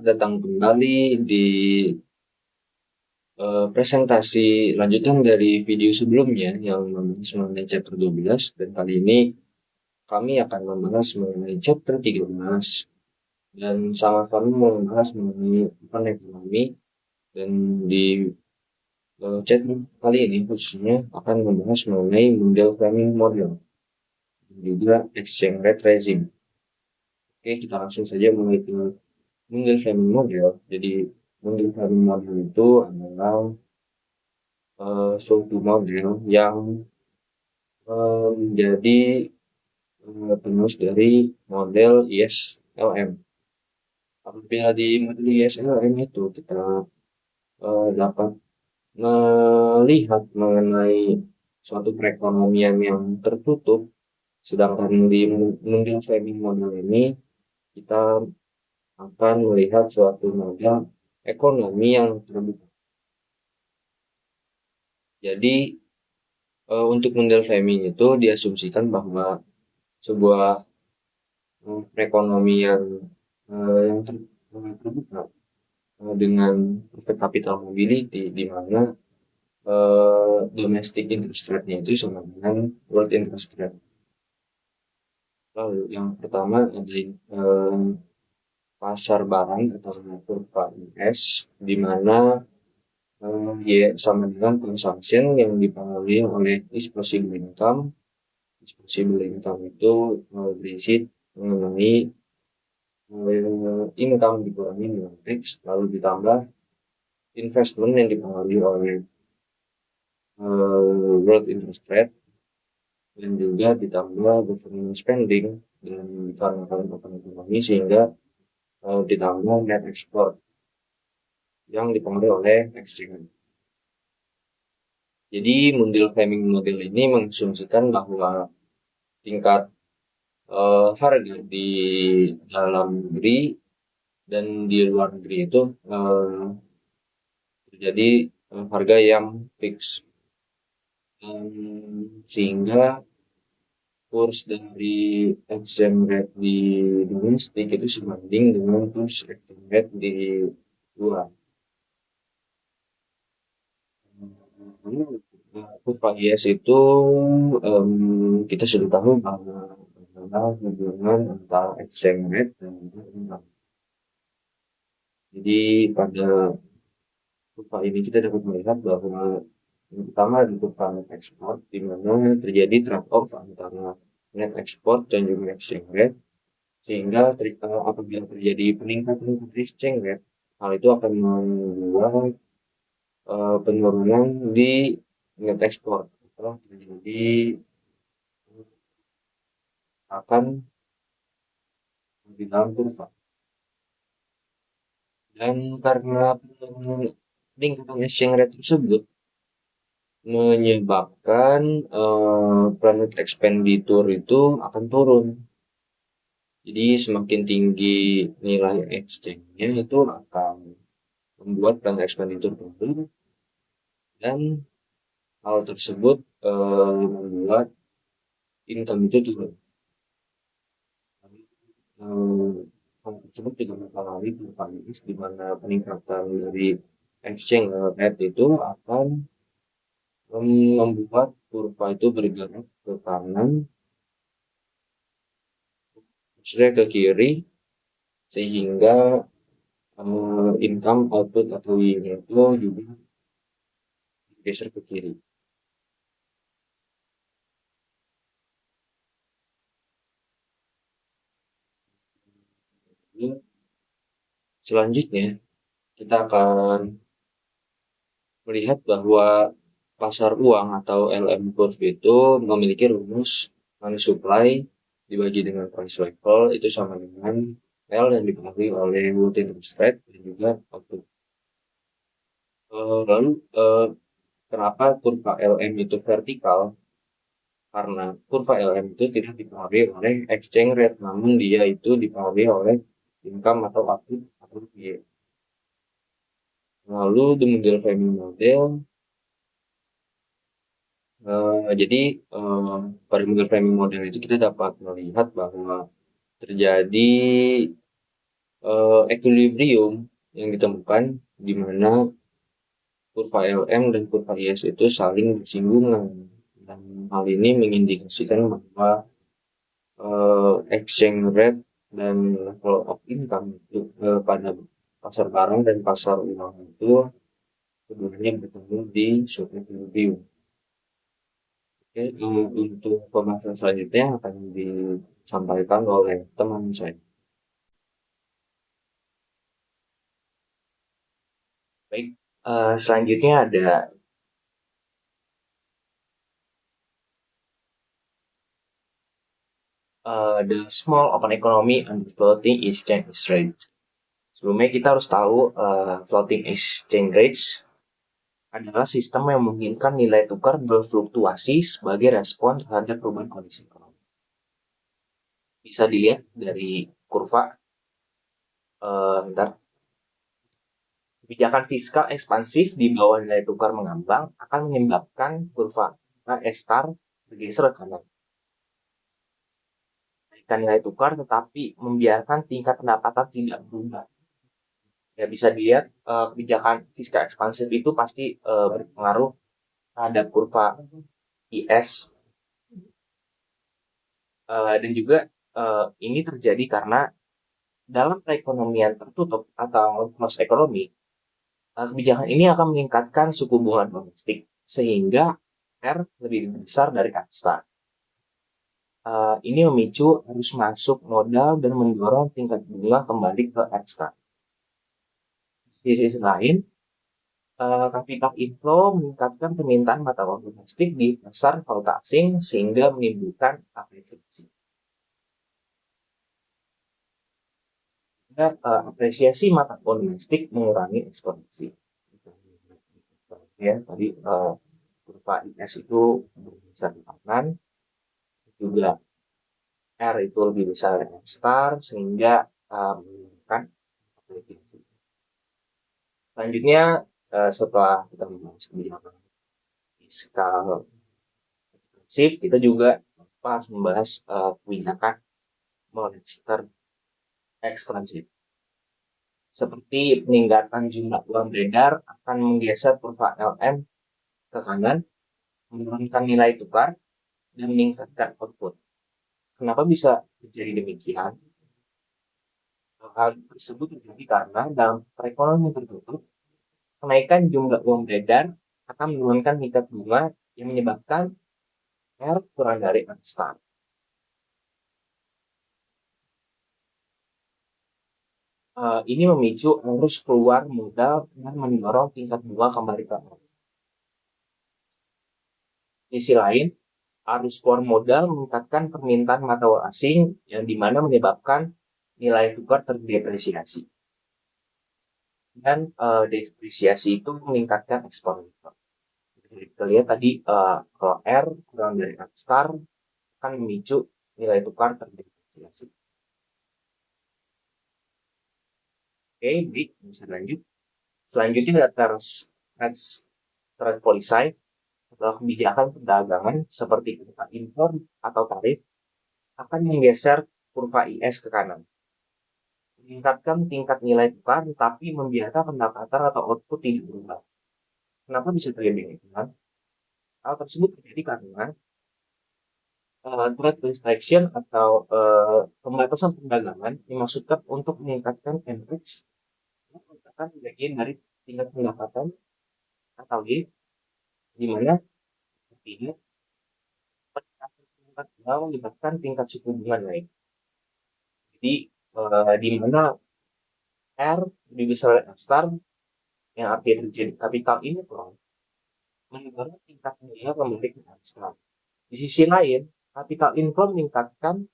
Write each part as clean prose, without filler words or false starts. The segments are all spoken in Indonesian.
datang kembali di presentasi lanjutan dari video sebelumnya yang membahas mengenai chapter 12, dan kali ini kami akan membahas mengenai chapter 13 dan sama-sama membahas mengenai open ekonomi. Dan di chapter kali ini khususnya akan membahas mengenai Mundell Fleming Model dan juga exchange rate regime. Oke, kita langsung saja mulai ke Mundell Fleming Model. Jadi Mundell Fleming Model itu adalah suatu model yang menjadi penerus dari model ISLM. Apabila di model ISLM itu kita dapat melihat mengenai suatu perekonomian yang tertutup, sedangkan di model Fleming model ini kita akan melihat suatu model ekonomi yang terbuka. Jadi untuk model Fleming itu diasumsikan bahwa sebuah perekonomian yang terbuka dengan perfect capital mobility, di mana domestic interest rate-nya itu sama dengan world interest rate. Lalu yang pertama ada pasar barang atau kurva US, di mana Y sama dengan consumption yang dipengaruhi oleh disposable income. Disposable income itu berisi mengenai income dikurangi dengan tax, lalu ditambah investment yang dipengaruhi oleh world interest rate, dan juga ditambah government spending dan dikarenakan open ekonomi, sehingga ditambah net export yang dipengaruhi oleh exchange rate. Jadi Mundell Fleming model ini mengasumsikan bahwa tingkat harga di dalam negeri dan di luar negeri itu terjadi harga yang fix, sehingga kurs dari exchange rate di domestik itu sebanding dengan kurs exchange rate di luar. Kurva IS itu kita sudah tahu bahwa adalah hubungan antara exchange rate dan income. Jadi pada kurva ini kita dapat melihat bahwa yang pertama di kurva net export, di mana terjadi trade-off antara net export dan juga exchange rate, sehingga apabila terjadi peningkatan exchange rate, hal itu akan membuat penurunan di net export atau terjadi akan di dalam kurva. Dan karena peningkatan exchange rate tersebut menyebabkan planet expenditure itu akan turun. Jadi semakin tinggi nilai exchange-nya itu akan membuat planet expenditure turun, dan hal tersebut membuat income itu turun. Hal tersebut juga mempengaruhi kurva IS, di mana peningkatan dari exchange rate itu akan membuat kurva itu bergerak ke kanan, maksudnya ke kiri, sehingga income output atau yield itu juga geser ke kiri. Selanjutnya kita akan melihat bahwa pasar uang atau LM curve itu memiliki rumus money supply dibagi dengan price level itu sama dengan L yang dipengaruhi oleh world interest rate dan juga output. Lalu kenapa kurva LM itu vertikal? Karena kurva LM itu tidak dipengaruhi oleh exchange rate, namun dia itu dipengaruhi oleh income atau output atau Y. Lalu di Mundell Fleming model, jadi pada Mundell Fleming model itu kita dapat melihat bahwa terjadi equilibrium yang ditemukan di mana kurva LM dan kurva IS itu saling bersinggungan. Dan hal ini mengindikasikan bahwa exchange rate dan level of income itu pada pasar barang dan pasar uang itu keduanya bertemu di suatu equilibrium. Oke, untuk pembahasan selanjutnya akan disampaikan oleh teman saya. Baik, selanjutnya ada the small open economy and floating exchange rate. Sebelumnya kita harus tahu floating exchange rates adalah sistem yang memungkinkan nilai tukar berfluktuasi sebagai respon terhadap perubahan kondisi ekonomi. Bisa dilihat dari kurva. Bentar. Kebijakan fiskal ekspansif di bawah nilai tukar mengambang akan menyebabkan kurva S-star bergeser ke kanan. Menaikkan nilai tukar tetapi membiarkan tingkat pendapatan tidak berubah. Ya bisa dilihat kebijakan fiskal ekspansif itu pasti berpengaruh terhadap kurva IS dan juga ini terjadi karena dalam perekonomian tertutup atau closed economy, kebijakan ini akan meningkatkan suku bunga domestik sehingga R lebih besar dari kasta. Ini memicu arus masuk modal dan mendorong tingkat bunga kembali ke eksta. Di sisi lain, capital inflow meningkatkan permintaan mata uang domestik di pasar valuta asing sehingga menimbulkan apresiasi. Apresiasi mata uang domestik mengurangi eksportasi. Ya, tadi kurva IS itu bergeser di kanan, juga R itu lebih besar dari M star sehingga menunjukkan apresiasi. Selanjutnya setelah kita membahas kebijakan fiskal ekspansif, kita juga harus membahas kebijakan moneter ekspansif. Seperti peningkatan jumlah uang beredar akan menggeser kurva LM ke kanan, menurunkan nilai tukar, dan meningkatkan output. Kenapa bisa terjadi demikian? Hal tersebut terjadi karena dalam perekonomian tertutup, kenaikan jumlah uang beredar akan menurunkan tingkat bunga yang menyebabkan R kurang dari R star. Ini memicu arus keluar modal dan mendorong tingkat bunga kembali ke nol. Di sisi lain, arus keluar modal meningkatkan permintaan mata uang asing yang dimana menyebabkan nilai tukar terdepresiasi. Dan depresiasi itu meningkatkan ekspor. Jadi kita lihat tadi kalau R kurang dari R star akan memicu nilai tukar terdepresiasi. Oke, baik, bisa lanjut. Selanjutnya ada trade policy atau kebijakan perdagangan seperti kurva impor atau tarif akan menggeser kurva IS ke kanan. Meningkatkan tingkat nilai tukar tetapi membiarkan pendapatan atau output tidak berubah. Kenapa bisa terjadi demikian? Hal tersebut terjadi karena trade restriction atau pembatasan perdagangan dimaksudkan untuk meningkatkan enrich merupakan bagian dari tingkat pendapatan atau Y di mana tidak tingkat bunga menyebabkan tingkat suku bunga naik. Jadi di mana R lebih besar dari R star yang artinya terjadi capital inflow mendorong tingkat nilai kembali ke R star. Di sisi lain, capital inflow meningkatkan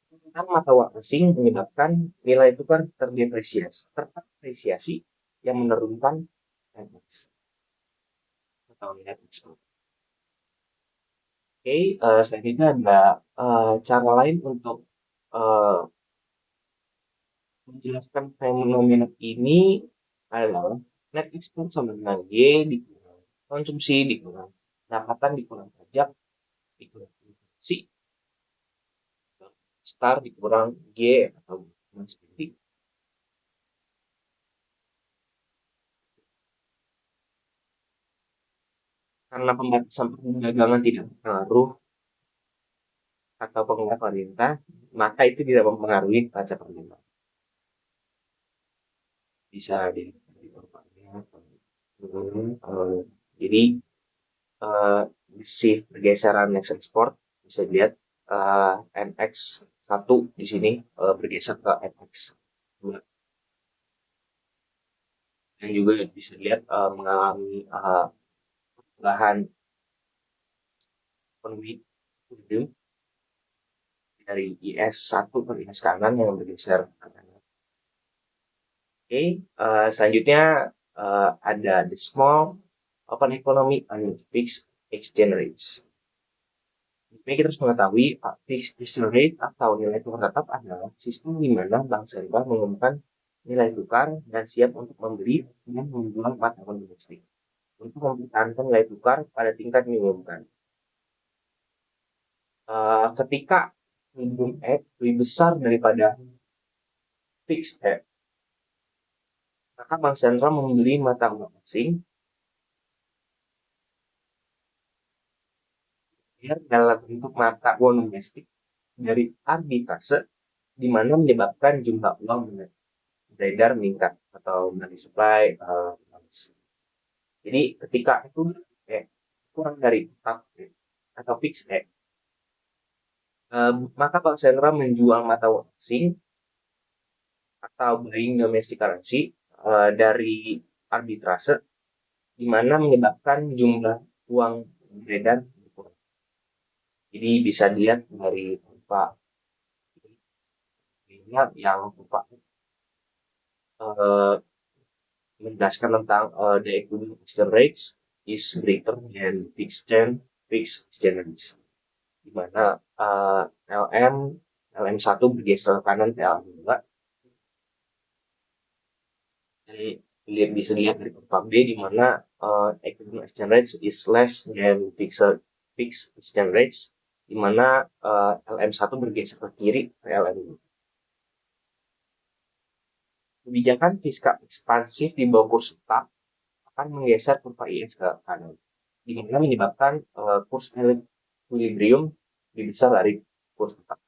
permintaan mata uang asing menyebabkan nilai tukar terdepresiasi yang menurunkan NX atau net export. Oke, selanjutnya ada cara lain untuk menjelaskan fenomena ini adalah net export sama dengan Y dikurang konsumsi dikurang pendapatan dikurang pajak dikurang inflasi star dikurang G atau seperti karena pembatasan perdagangan tidak berpengaruh atau pengaruh pemerintah, maka itu tidak mempengaruhi neraca perdagangan. Bisa di kurvanya. Jadi shift pergeseran next export bisa dilihat NX1 di sini bergeser ke NX2, dan juga bisa dilihat mengalami perubahan ekonomi dari IS1 ke IS kanan yang bergeser ke kanan. Oke, selanjutnya ada the small open economy and fixed exchange rates. Ini kita harus mengetahui fixed exchange rate atau nilai tukar tetap adalah sistem di mana bank sentral mengumumkan nilai tukar dan siap untuk membeli dan menjual mata uang domestik untuk mempertahankan nilai tukar pada tingkat diumumkan. Ketika minimum lebih besar daripada fixed maka bank sentral membeli mata uang asing dalam bentuk mata uang domestik dari arbitrase, di mana menyebabkan jumlah uang beredar meningkat atau money supply. Jadi ketika itu kurang dari tetap atau fix maka bank sentral menjual mata uang asing atau buying domestic currency dari arbitrase, di mana menyebabkan jumlah uang beredar berkurang. Jadi bisa dilihat dari Pak yang Pak menjelaskan tentang the equilibrium exchange rates is greater than fixed exchange rates, di mana LM1 bergeser kanan ke LM2. Jadi bisa dilihat dari kurva B, di mana equilibrium exchange rates is less than fixed exchange rates, di mana LM1 bergeser ke kiri ke LM2. Kebijakan fiskal ekspansif di bawah kurs tetap akan menggeser kurva IS ke kanan, di mana menyebabkan kurs equilibrium lebih besar dari kurs tetap.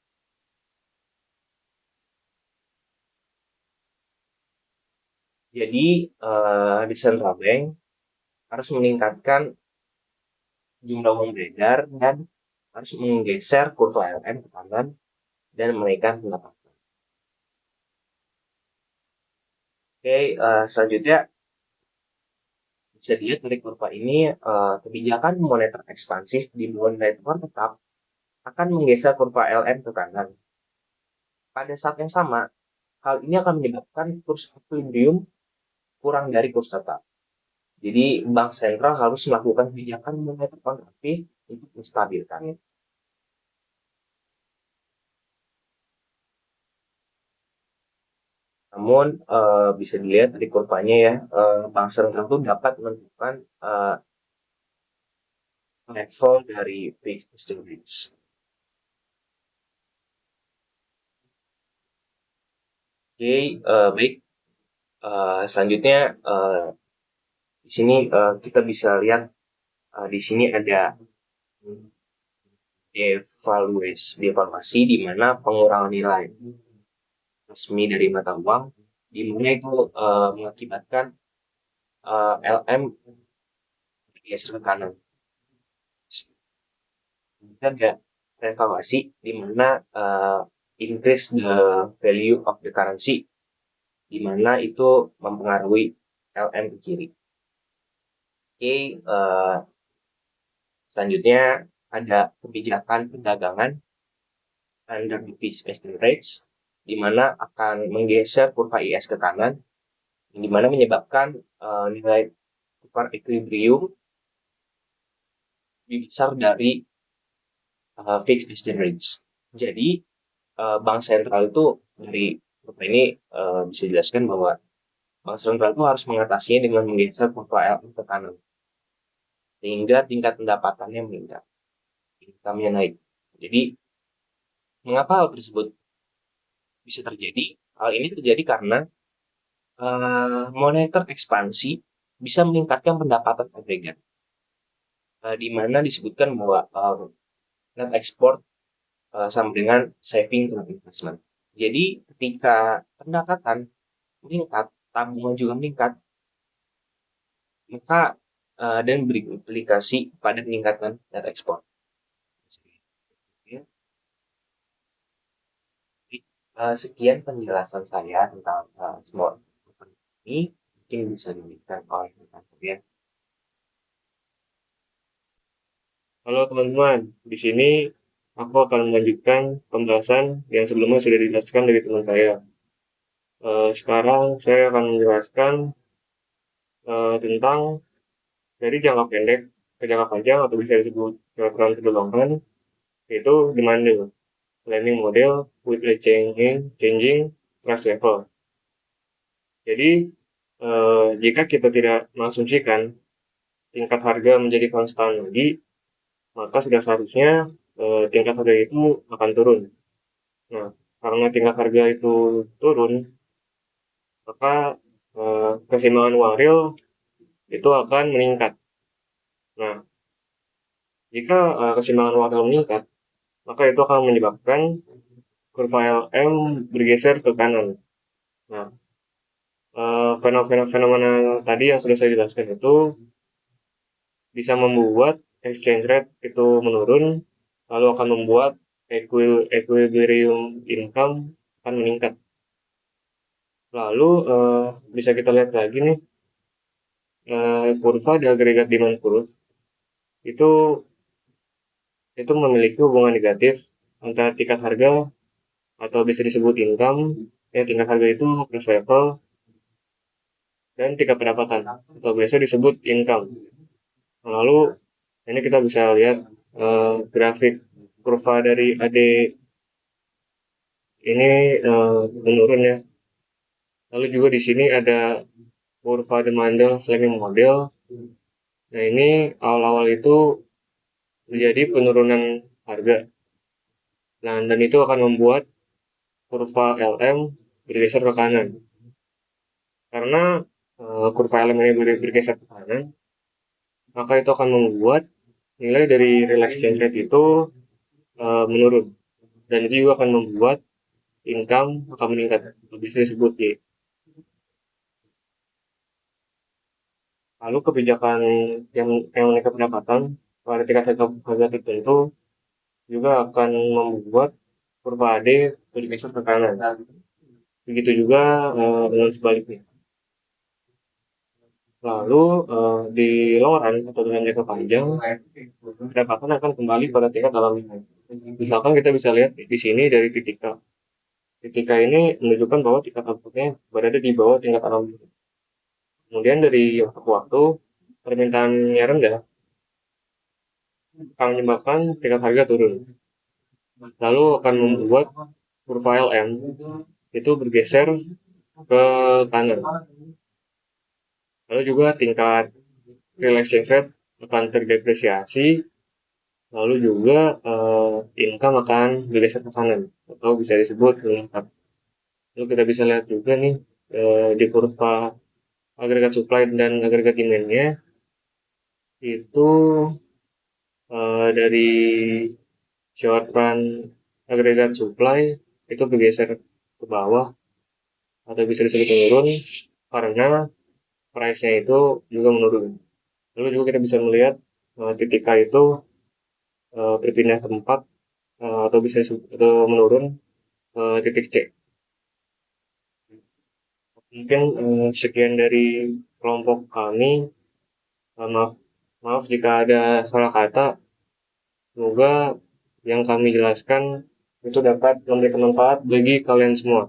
Jadi di central bank harus meningkatkan jumlah uang beredar dan harus menggeser kurva LM ke kanan dan menaikkan pendapatan. Oke, selanjutnya bisa dilihat dari kurva ini, kebijakan moneter ekspansif di bawah nilai tukar tetap akan menggeser kurva LM ke kanan. Pada saat yang sama, hal ini akan menyebabkan kurs equilibrium kurang dari kurs tetap. Jadi bank sentral harus melakukan kebijakan moneter kontraktif untuk menstabilkannya. Namun bisa dilihat dari kurvanya ya, bank sentral itu dapat menentukan level dari fixed exchange rates. Oke, baik. Selanjutnya di sini kita bisa lihat di sini ada devaluasi di mana pengurangan nilai resmi dari mata uang, di mana itu mengakibatkan LM bergeser ke kanan. Kita ada revaluasi di mana increase the value of the currency, di mana itu mempengaruhi LM ke kiri. Oke, selanjutnya ada kebijakan perdagangan under the fixed exchange rates, di mana akan menggeser kurva IS ke kanan, di mana menyebabkan nilai tukar equilibrium lebih besar dari fixed exchange rates. Jadi bank sentral itu dari kurva ini bisa dijelaskan bahwa bank sentral itu harus mengatasinya dengan menggeser kurva LM ke kanan, sehingga tingkat pendapatannya meningkat, income-nya naik. Jadi mengapa hal tersebut bisa terjadi? Hal ini terjadi karena moneter ekspansi bisa meningkatkan pendapatan agregat. di mana disebutkan bahwa net export sama dengan saving to investment. Jadi ketika pendapatan meningkat, tabungan juga meningkat, maka dan berimplikasi pada peningkatan net export. Ya. Jadi, sekian penjelasan saya tentang small investment ini, mungkin bisa diberikan oleh rekan kalian. Halo teman-teman, di sini aku akan melanjutkan pembahasan yang sebelumnya sudah dijelaskan dari teman saya. Sekarang saya akan menjelaskan tentang dari jangka pendek ke jangka panjang atau bisa disebut short-term to the long run, yaitu demand planning model with the changing price level. Jadi, jika kita tidak mengasumsikan tingkat harga menjadi konstan lagi, maka sudah seharusnya tingkat harga itu akan turun. Nah, karena tingkat harga itu turun, maka keseimbangan uang real itu akan meningkat. Nah, jika keseimbangan uang real meningkat, maka itu akan menyebabkan kurva LM bergeser ke kanan. Nah, fenomena tadi yang sudah saya jelaskan itu bisa membuat exchange rate itu menurun, lalu akan membuat equilibrium income akan meningkat. Lalu bisa kita lihat lagi nih, kurva di agregat demand curve itu memiliki hubungan negatif antara tingkat harga atau bisa disebut income, tingkat harga itu price level, dan tingkat pendapatan atau biasa disebut income. Lalu ini kita bisa lihat grafik kurva dari AD ini menurun ya. Lalu juga di sini ada kurva demand Fleming model. Nah, ini awal-awal itu terjadi penurunan harga. Nah, dan itu akan membuat kurva LM bergeser ke kanan. Karena kurva LM ini bergeser ke kanan, maka itu akan membuat nilai dari real exchange rate itu menurun. Dan itu juga akan membuat income akan meningkat. Bisa disebut Y. Lalu kebijakan yang menaikkan pendapatan pada tingkat harga tertentu juga akan membuat kurva AD bergeser ke kanan. Begitu juga dengan sebaliknya. Lalu di long run atau dengan jangka panjang, pendapatan akan kembali pada tingkat alamiah. Misalkan kita bisa lihat di sini dari titik K. Titik K ini menunjukkan bahwa tingkat outputnya berada di bawah tingkat alamiah. Kemudian dari waktu ke waktu, permintaannya rendah, akan menyebabkan tingkat harga turun. Lalu akan membuat kurva LM itu bergeser ke kanan. Lalu juga tingkat real exchange rate akan terdepresiasi, lalu juga income akan bergeser ke kanan atau bisa disebut meningkat. Lalu kita bisa lihat juga nih di kurva agregat supply dan agregat demand-nya itu dari short run agregat supply itu bergeser ke bawah atau bisa disebut menurun karena price-nya itu juga menurun. Lalu juga kita bisa melihat titik K itu berpindah tempat atau bisa atau menurun ke titik C. Mungkin sekian dari kelompok kami. Maaf jika ada salah kata. Semoga yang kami jelaskan itu dapat memberikan manfaat bagi kalian semua.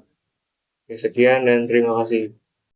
Sekian dan terima kasih.